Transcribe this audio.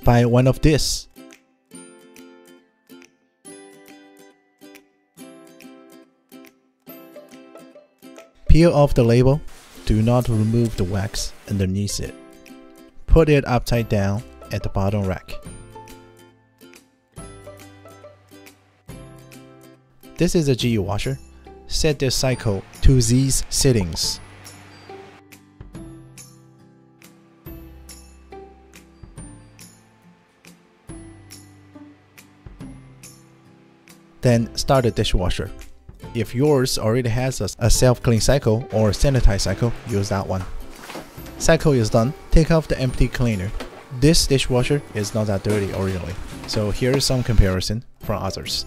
buy one of this. Peel off the label. Do not remove the wax underneath it. Put it upside down at the bottom rack. This is a GE washer. Set the cycle to these settings. Then start the dishwasher. If yours already has a self-clean cycle or sanitize cycle, use that one. Cycle is done, take off the empty cleaner. This dishwasher is not that dirty originally, so here is some comparison from others.